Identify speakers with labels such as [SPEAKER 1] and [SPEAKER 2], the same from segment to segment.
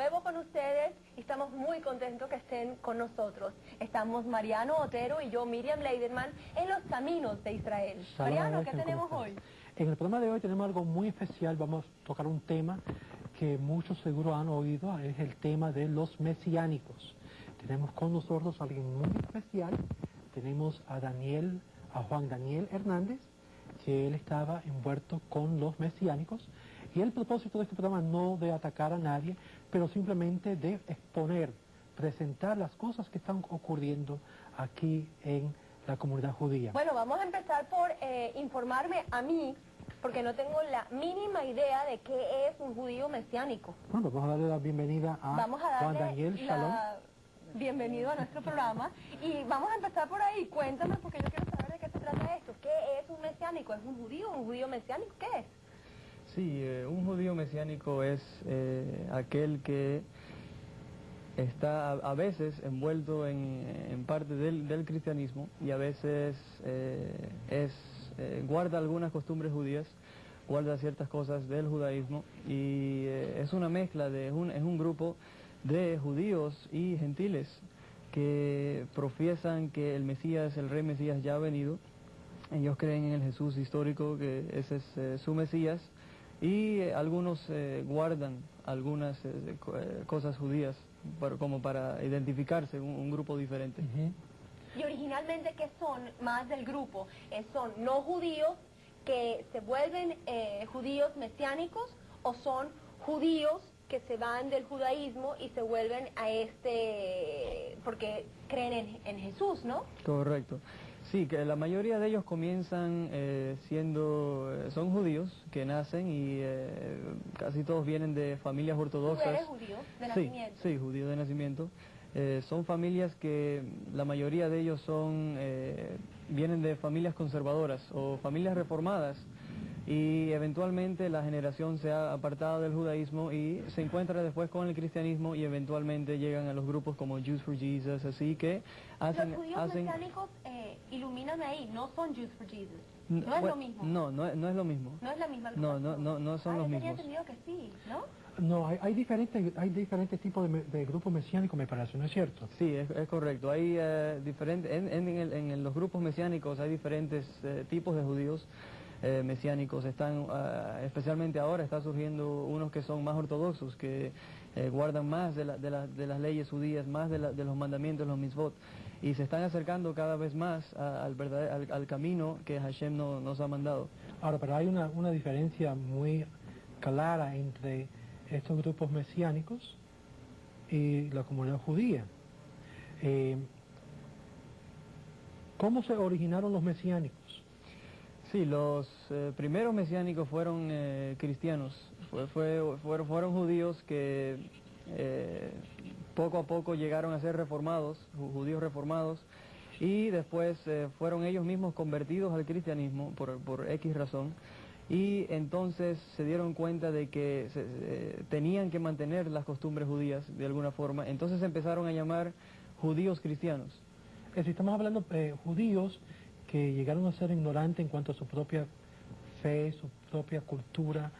[SPEAKER 1] nuevo con ustedes y estamos muy contentos que estén con nosotros. Estamos Mariano Otero y yo, Miriam Leiderman, en los caminos de Israel.
[SPEAKER 2] Salud,
[SPEAKER 1] Mariano, ¿qué tenemos hoy?
[SPEAKER 2] En el programa de hoy tenemos algo muy especial. Vamos a tocar un tema que muchos seguro han oído, es el tema de los mesiánicos. Tenemos con nosotros a alguien muy especial. Tenemos a Juan Daniel Hernández, que él estaba envuelto con los mesiánicos. Y el propósito de este programa no de atacar a nadie, pero simplemente de exponer, presentar las cosas que están ocurriendo aquí en la comunidad judía.
[SPEAKER 1] Bueno, vamos a empezar por informarme a mí, porque no tengo la mínima idea de qué es un judío mesiánico.
[SPEAKER 2] Bueno, vamos a darle la bienvenida a Juan Daniel. Shalom.
[SPEAKER 1] Bienvenido a nuestro programa. Y vamos a empezar por ahí. Cuéntame, porque yo quiero saber de qué se trata esto. ¿Qué es un mesiánico? ¿Es un judío mesiánico? ¿Qué es?
[SPEAKER 3] Sí, un judío mesiánico es aquel que está a veces envuelto en parte del cristianismo y a veces guarda algunas costumbres judías, guarda ciertas cosas del judaísmo y es una mezcla, es un grupo de judíos y gentiles que profiesan que el Mesías, el Rey Mesías ya ha venido. Ellos creen en el Jesús histórico, que ese es su Mesías. Y algunos guardan algunas cosas judías como para identificarse, un grupo diferente.
[SPEAKER 1] Y originalmente, ¿qué son más del grupo? ¿Son no judíos que se vuelven judíos mesiánicos o son judíos que se van del judaísmo y se vuelven porque creen en Jesús, ¿no?
[SPEAKER 3] Correcto. Sí, que la mayoría de ellos comienzan son judíos que nacen y casi todos vienen de familias ortodoxas.
[SPEAKER 1] ¿Tú eres judío de nacimiento?
[SPEAKER 3] Sí, judío de nacimiento. Son familias que la mayoría de ellos vienen de familias conservadoras o familias reformadas y eventualmente la generación se ha apartado del judaísmo y se encuentra después con el cristianismo y eventualmente llegan a los grupos como Jews for Jesus, así que
[SPEAKER 1] los judíos mesiánicos, ilumíname ahí, no son Jews for Jesus. No es lo mismo.
[SPEAKER 3] No es lo mismo.
[SPEAKER 1] No es la misma.
[SPEAKER 3] No son los mismos.
[SPEAKER 1] Yo tenía entendido que sí, ¿no?
[SPEAKER 2] No, hay diferentes tipos de grupos mesiánicos, me parece, ¿no es cierto?
[SPEAKER 3] Sí, es correcto. Hay en los grupos mesiánicos hay diferentes tipos de judíos mesiánicos. Especialmente ahora está surgiendo unos que son más ortodoxos, que guardan más de las leyes judías, más de los mandamientos, los mitzvot, y se están acercando cada vez más al camino que Hashem nos ha mandado.
[SPEAKER 2] Ahora, pero hay una diferencia muy clara entre estos grupos mesiánicos y la comunidad judía. ¿Cómo se originaron los mesiánicos?
[SPEAKER 3] Sí, los primeros mesiánicos fueron cristianos, fueron judíos que poco a poco llegaron a ser reformados, judíos reformados, y después fueron ellos mismos convertidos al cristianismo por X razón, y entonces se dieron cuenta de que tenían que mantener las costumbres judías de alguna forma, entonces empezaron a llamar judíos cristianos.
[SPEAKER 2] Si estamos hablando de judíos que llegaron a ser ignorantes en cuanto a su propia fe, su propia cultura,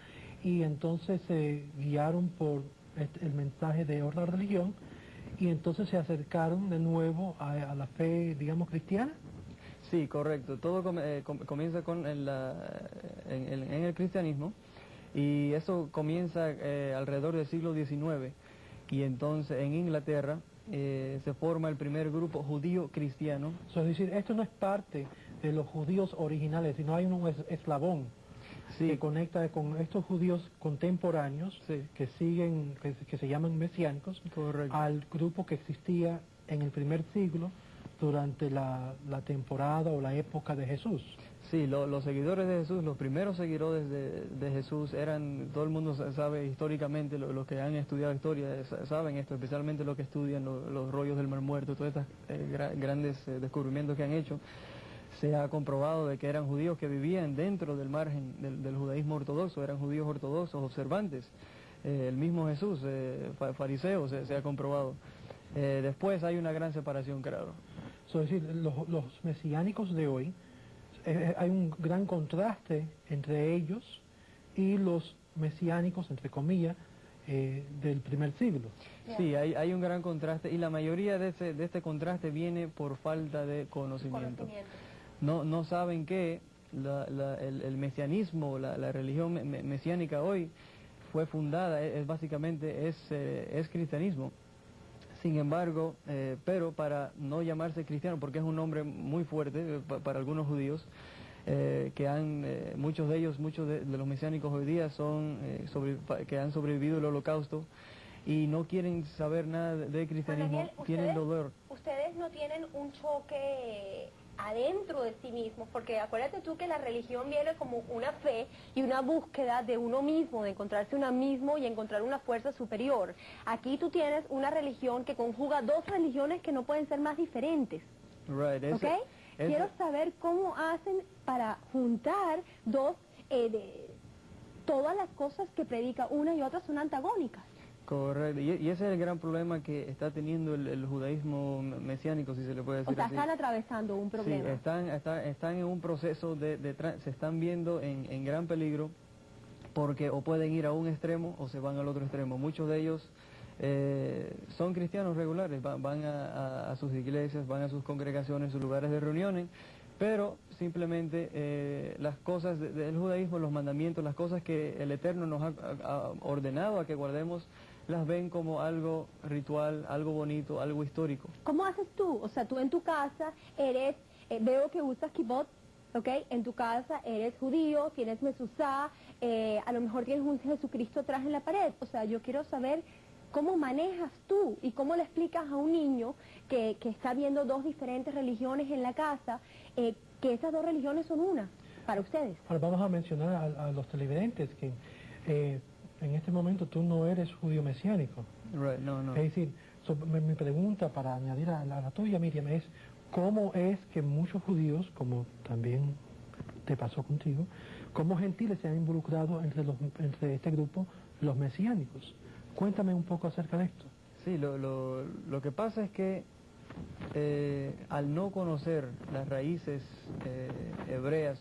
[SPEAKER 2] y entonces se guiaron por el mensaje de otra religión, y entonces se acercaron de nuevo a la fe, digamos, cristiana.
[SPEAKER 3] Sí, correcto. Todo comienza en el cristianismo, y eso comienza alrededor del siglo XIX, y entonces en Inglaterra se forma el primer grupo judío cristiano.
[SPEAKER 2] Es decir, esto no es parte de los judíos originales, sino hay un eslabón que conecta con estos judíos contemporáneos, que se llaman mesiánicos, al grupo que existía en el primer siglo durante la temporada o la época de Jesús.
[SPEAKER 3] Sí, los seguidores de Jesús, los primeros seguidores de Jesús todo el mundo sabe históricamente, los que han estudiado historia saben esto, especialmente los que estudian los rollos del Mar Muerto, todos estos grandes descubrimientos que han hecho. Se ha comprobado de que eran judíos que vivían dentro del margen del judaísmo ortodoxo, eran judíos ortodoxos, observantes. El mismo Jesús, fariseo, se ha comprobado. Después hay una gran separación, claro.
[SPEAKER 2] Es decir, los mesiánicos de hoy, hay un gran contraste entre ellos y los mesiánicos, entre comillas, del primer siglo.
[SPEAKER 3] Sí, hay un gran contraste y la mayoría de este contraste viene por falta de conocimiento. No saben que el mesianismo, la religión mesiánica hoy fue fundada, básicamente es cristianismo. Sin embargo, pero para no llamarse cristiano, porque es un nombre muy fuerte para algunos judíos, muchos de los mesiánicos hoy día que han sobrevivido el Holocausto y no quieren saber nada de cristianismo,
[SPEAKER 1] Daniel,
[SPEAKER 3] tienen dolor.
[SPEAKER 1] Ustedes no tienen un choque adentro de sí mismos, porque acuérdate tú que la religión viene como una fe y una búsqueda de uno mismo, de encontrarse uno mismo y encontrar una fuerza superior. Aquí tú tienes una religión que conjuga dos religiones que no pueden ser más diferentes.
[SPEAKER 3] Right,
[SPEAKER 1] ¿Ok? Quiero saber cómo hacen para juntar todas las cosas que predica una y otra son antagónicas.
[SPEAKER 3] Correcto, y ese es el gran problema que está teniendo el judaísmo mesiánico, si se le puede decir así.
[SPEAKER 1] O sea, están atravesando un problema.
[SPEAKER 3] Sí, están en un proceso se están viendo en gran peligro porque o pueden ir a un extremo o se van al otro extremo. Muchos de ellos son cristianos regulares, van a sus iglesias, van a sus congregaciones, sus lugares de reuniones, pero simplemente las cosas del judaísmo, los mandamientos, las cosas que el Eterno nos ha ordenado a que guardemos, las ven como algo ritual, algo bonito, algo histórico.
[SPEAKER 1] ¿Cómo haces tú? O sea, tú en tu casa veo que usas kibbutz, ¿ok? En tu casa eres judío, tienes mezuzá, a lo mejor tienes un Jesucristo atrás en la pared. O sea, yo quiero saber cómo manejas tú y cómo le explicas a un niño que está viendo dos diferentes religiones en la casa, que esas dos religiones son una para ustedes.
[SPEAKER 2] Ahora vamos a mencionar a los televidentes que en este momento tú no eres judío mesiánico.
[SPEAKER 3] Right, no.
[SPEAKER 2] Es decir, mi pregunta para añadir a la tuya, Miriam, es ¿cómo es que muchos judíos, como también te pasó contigo, cómo gentiles se han involucrado entre este grupo, los mesiánicos? Cuéntame un poco acerca de esto.
[SPEAKER 3] Sí, lo que pasa es que al no conocer las raíces hebreas,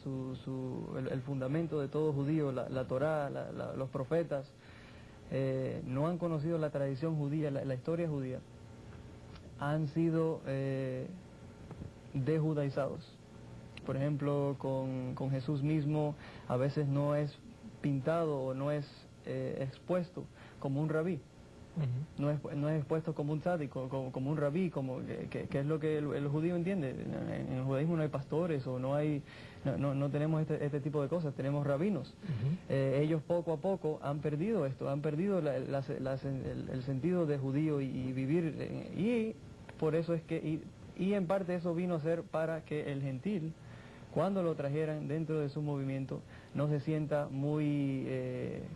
[SPEAKER 3] el fundamento de todo judío, la Torá, los profetas, no han conocido la tradición judía, la historia judía, han sido dejudaizados. Por ejemplo, con Jesús mismo a veces no es pintado o no es expuesto como un rabí. No es expuesto como un tzadik, como un rabí, que es lo que el judío entiende. En el judaísmo no hay pastores o no tenemos este tipo de cosas, tenemos rabinos. Ellos poco a poco han perdido esto, han perdido el sentido de judío y vivir, y por eso es que, y en parte eso vino a ser para que el gentil, cuando lo trajeran dentro de su movimiento, no se sienta muy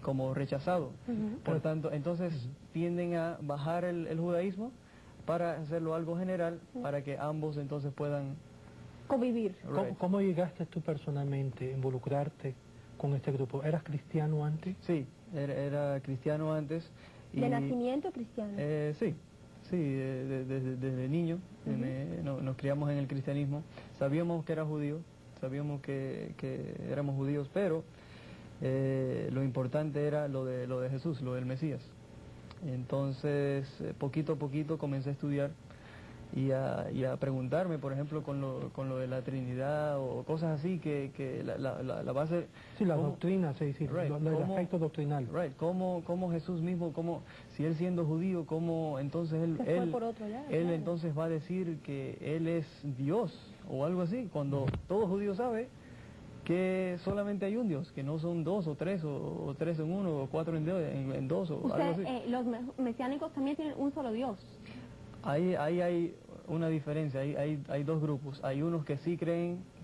[SPEAKER 3] como rechazado. Por tanto, entonces tienden a bajar el judaísmo para hacerlo algo general, para que ambos entonces puedan
[SPEAKER 1] convivir.
[SPEAKER 3] Right.
[SPEAKER 2] ¿Cómo llegaste tú personalmente a involucrarte con este grupo? ¿Eras cristiano antes?
[SPEAKER 3] Sí, era cristiano antes.
[SPEAKER 1] ¿De nacimiento cristiano?
[SPEAKER 3] Sí, desde niño nos criamos en el cristianismo. Sabíamos que era judío, sabíamos que éramos judíos, pero lo importante era lo de Jesús, lo del Mesías. Entonces, poquito a poquito comencé a estudiar y a preguntarme, por ejemplo, con lo de la Trinidad o cosas así, que la base...
[SPEAKER 2] Sí, la doctrina, sí,
[SPEAKER 3] Right,
[SPEAKER 2] el aspecto doctrinal.
[SPEAKER 3] Right, cómo Jesús mismo, si él siendo judío, cómo entonces él entonces va a decir que él es Dios o algo así, cuando todo judío sabe que solamente hay un Dios, que no son dos o tres, o tres en uno, o cuatro en dos, o algo así.
[SPEAKER 1] Los mesiánicos también tienen un solo Dios.
[SPEAKER 3] Ahí hay una diferencia, hay dos grupos. Hay unos que sí creen